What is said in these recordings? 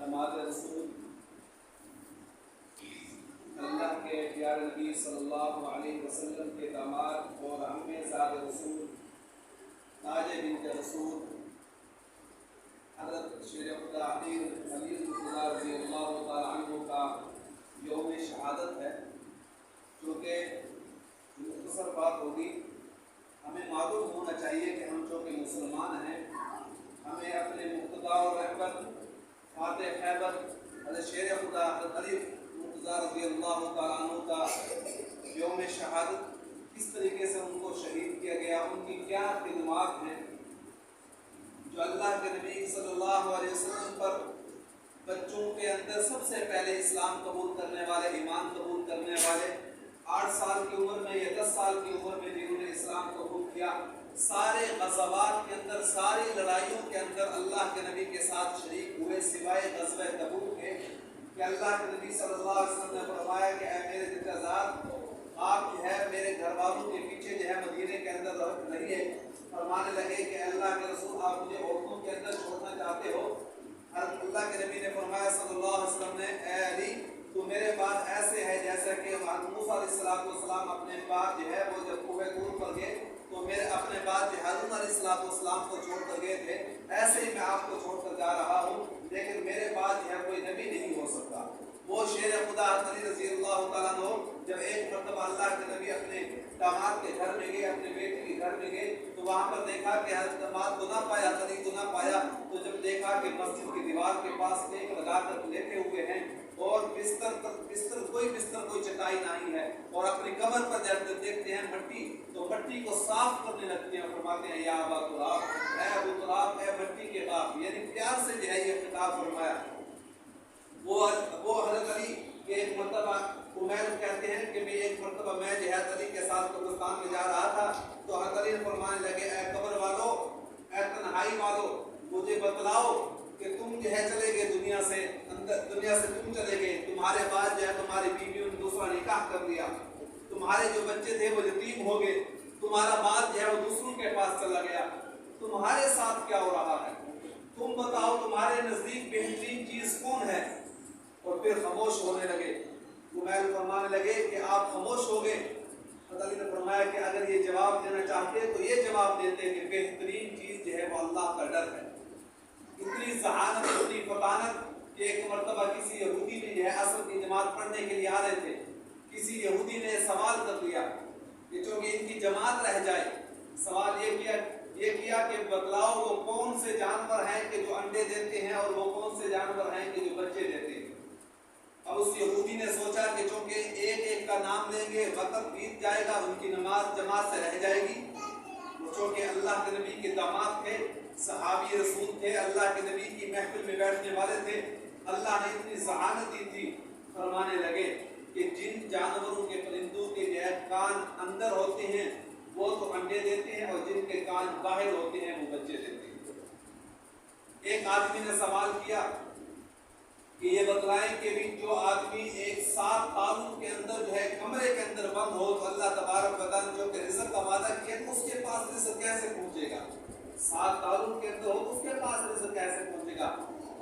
दामाद रसूल अल्लाह के प्यारे नबी सल्लल्लाहु अलैहि वसल्लम के दामाद और अम्मे ज़ाद रसूल ताज बिन्त रसूल हज़रत शेर खुदा अली रज़ियल्लाहु तआला अन्हु का यौम शहादत है। जो कि मुख्तसर बात होगी, हमें मालूम होना चाहिए कि हम जो कि मुसलमान हैं, हमें अपने मुक़्तदा और रहबर फातिह खैबर हज़रत शेर खुदा अली रज़ियल्लाहु तआला अन्हु का यौम शहादत किस तरीके से उनको शहीद किया गया, उनकी क्या खिदमात हैं जो अल्लाह के नबी सल्लल्लाहु अलैहि वसल्लम पर बच्चों के अंदर सबसे पहले इस्लाम कबूल करने वाले, ईमान कबूल करने वाले 8 साल की उम्र में या 10 साल की उम्र में जिन्होंने इस्लाम कबूल किया, सारे ग़ज़वात के अंदर, सारी लड़ाइयों के अंदर अल्लाह के नबी के साथ शरीक हुए सिवाय ग़ज़वा तबूक के कि अल्लाह के नबी सल्लल्लाहु अलैहि वसल्लम ने फरमाया कि ऐ मेरे जिंदाज़ात, आप जो है मेरे घर वालों के पीछे जो है मदीने के अंदर रहिए। फरमाने लगे कि अल्लाह के रसूल, आप मुझे औरतों के अंदर छोड़ना चाहते हो? अल्लाह के नबी ने फरमाया सल्लल्लाहु अलैहि वसल्लम ने, ऐ अली, तो मेरे बाद ऐसे है जैसा कि मूसा अलैहिस्सलाम अपने बाद जो है वो जब कूबे तूर पर गए तो मेरे अपने बाद जो हारून अलैहिस्सलाम को छोड़ कर गए थे, ऐसे ही मैं आपको छोड़कर जा रहा हूँ, लेकिन मेरे बाद जो है कोई नबी नहीं हो सकता। वो शेर खुदा अली रज़ियल्लाहु तआला अन्हु जब एक मरतबा अल्लाह के नबी अपने दामाद के घर में गए, अपने बेटे के घर में गए, तो वहाँ पर देखा कि दामाद को ना पाया, अली को ना पाया। तो जब देखा कि मस्जिद की दीवार के पास टेक लगाकर लेटे हुए हैं और बिस्तर कोई चटाई नहीं है, और अपनी कमर पर जब देखते हैं मट्टी, तो मट्टी को साफ करने लगते हैं। फरमाते हैं, या अबा तुराब, ऐ अबू तुराब, ऐ मट्टी के बाप, यानी प्यार से जो है ये खिताब फरमाया। वो हज़रत अली के एक मरतबा उमैर कहते हैं कि मैं एक मरतबा मैं जो है अली के साथ कब्रिस्तान में जा रहा था, तो हज़रत अली फरमाने लगे, ऐ कब्र वालो, ऐ तन्हाई वालो, मुझे बतलाओ कि तुम जो है चले गए दुनिया से तुम चले गए, तुम्हारे बाद जो है तुम्हारी बीवियों ने दूसरा निकाह कर लिया, तुम्हारे जो बच्चे थे वो यतीम हो गए, तुम्हारा बाल जो है वो दूसरों के पास चला गया, तुम्हारे साथ क्या हो रहा है? तुम बताओ तुम्हारे नजदीक बेहतरीन चीज कौन है? और फिर खामोश होने लगे। उमैर फरमाने लगे कि आप खामोश हो गए। अली ने फरमाया कि अगर ये जवाब देना चाहते तो ये जवाब देते कि बेहतरीन चीज जो है वो अल्लाह का डर है। इतनी ज़हानत, इतनी फतानत कि एक मरतबा किसी यहूदी ने जो है असर की जमात पढ़ने के लिए आ रहे थे, किसी यहूदी ने सवाल कर दिया कि जो कि इनकी जमात रह जाए। सवाल ये किया कि बतलाओ वो कौन से जानवर हैं कि जो अंडे देते हैं और वो कौन से जानवर हैं कि जो बच्चे देते हैं। अब उस यहूदी ने सोचा कि चूंकि एक एक का नाम लेंगे वक्त बीत जाएगा, उनकी नमाज जमात से रह जाएगी। चूंकि अल्लाह के नबी के दामाद थे, सहाबी रसूल थे, अल्लाह के नबी की महफिल में बैठने वाले थे, अल्लाह ने इतनी ज़हानत दी थी। फरमाने लगे कि जिन जानवरों के परिंदों के जो है कान अंदर होते हैं वो तो अंडे देते हैं, और जिनके कान बाहर होते हैं वो बच्चे देते हैं। एक आदमी ने सवाल किया कि ये बतलाएं कि भी जो आदमी एक 7 तालों के अंदर जो है कमरे के अंदर बंद हो, तो अल्लाह तबारक व तआला जो कि रिज़्क़ का वादा किया तो उसके पास रिज़्क़ कैसे पहुंचेगा? 7 तालों के अंदर हो तो उसके पास रिज़्क़ कैसे पहुंचेगा?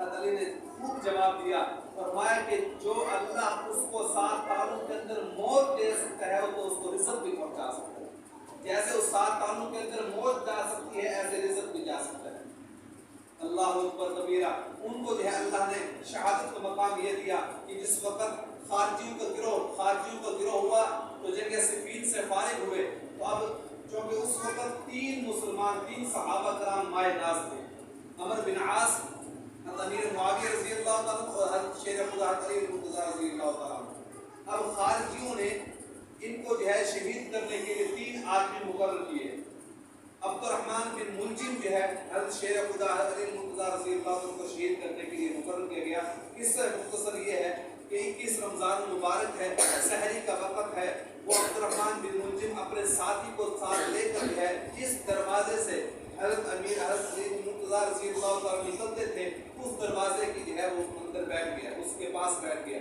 अली ने खूब जवाब दिया, फरमाया कि जो अल्लाह उसको 7 तालों के अंदर मौत दे सकता है तो उसको रिज़्क़ भी पहुंचा सकता है। जैसे उस 7 तालों के अंदर मौत जा सकती है, ऐसे रिज़्क़ भी जा सकता है। अल्लाह अकबर कबीरा। उनको जो है अल्लाह ने शहादत का मकाम ये दिया कि जिस वक्त खारजियों का गिरोह हुआ तो जंग सिफ़ीन से फारिग हुए, तो अब चूँकि उस वक्त 3 सहाबा कराम माए नाज थे, अमर बिन आस, अमीर मुआविया रज़ियल्लाहु ताला और हज़रत शेर खुदा अली रज़ियल्लाहु ताला। अब खारजियों ने इनको जो है शहीद करने के लिए 3 आदमी मुकर्रर किए। अब्दुर्रहमान बिन मुलजिम जो है हज़रत शेर खुदा अली रज़ियल्लाहु को शहीद करने के लिए मुकर्रर किया गया। इससे मुख्तसर ये है कि 21 रमज़ान मुबारक है, सहरी का वक़्त है। वो अब्दुर्रहमान बिन मुलजिम अपने साथी को साथ लेकर जो है जिस दरवाजे से हज़रत अमीर हज़रत मुर्तज़ा रज़ियल्लाहु ताला निकलते थे, उस दरवाजे की जो है वो अंदर बैठ गया, उसके पास बैठ गया।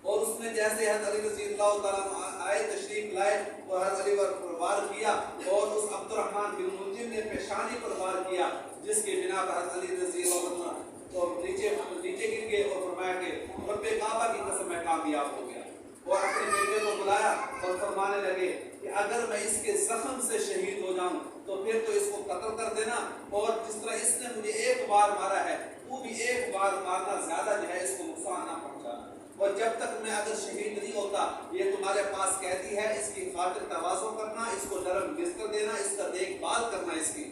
और उसने जैसे हज़रत अली रज़ियल्लाहु ताला आए, तशरीफ लाए और हज़रत अली पर वार किया, और उस अब्दुर्रहमान बिन मुलजिम ने पेशानी पर वार किया, जिसके बिना पर हज़रत अली रज़ियल्लाहु ताला تو نیچے گر گئے اور فرمایا کہ رب کعبہ کی قسم میں کامیاب ہو گیا، اور اپنے بیٹے کو بلایا اور فرمانے لگے کہ اگر میں اس کے زخم سے شہید ہو جاؤں تو پھر تو اس کو قتل کر دینا، اور جس طرح اس نے مجھے ایک بار مارا ہے تو بھی ایک بار مارنا، زیادہ جو ہے اس کو نقصان نہ پہنچانا، اور جب تک میں اگر شہید نہیں ہوتا یہ تمہارے پاس قیدی ہے، اس کی خاطر تواضع کرنا، اس کو نرم بستر دینا، اس کا دیکھ بھال کرنا، اس کی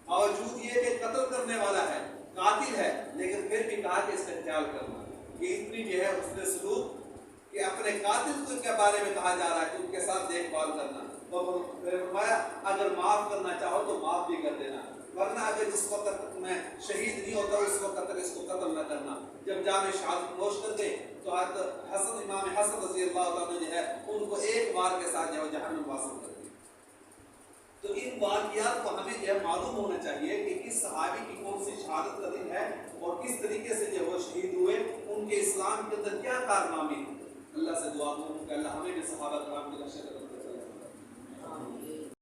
باوجود یہ کہ قتل کرنے والا ہے، قاتل ہے، لیکن پھر بھی کہا کہ اس کا خیال کرنا۔ یہ اتنی جو ہے اس نے سلوک کہ اپنے قاتل کے بارے میں کہا جا رہا ہے کہ ان کے ساتھ دیکھ بھال کرنا، تو پھر فرمایا اگر معاف کرنا چاہو تو معاف بھی کر دینا، ورنہ اگر جس وقت تک میں شہید نہیں ہوتا اس وقت تک اس کو قتل نہ کرنا۔ جب جام شہادت نوش کر گئے تو حسن امام حسن رضی اللہ عنہ جو ہے ان کو ایک بار کے ساتھ جو ہے جہنم واصل کر دیا۔ تو ان واقعات کو ہمیں جو ہے معلوم ہونا چاہیے کہ کس صحابی کی کون سی شہادت کا دن ہے اور کس طریقے سے جو وہ شہید ہوئے، ان کے اسلام کے اندر کیا کارنامے ہیں۔ اللہ سے دعا کروں کہ اللہ ہمیں بھی صحابہ کرام کی رشد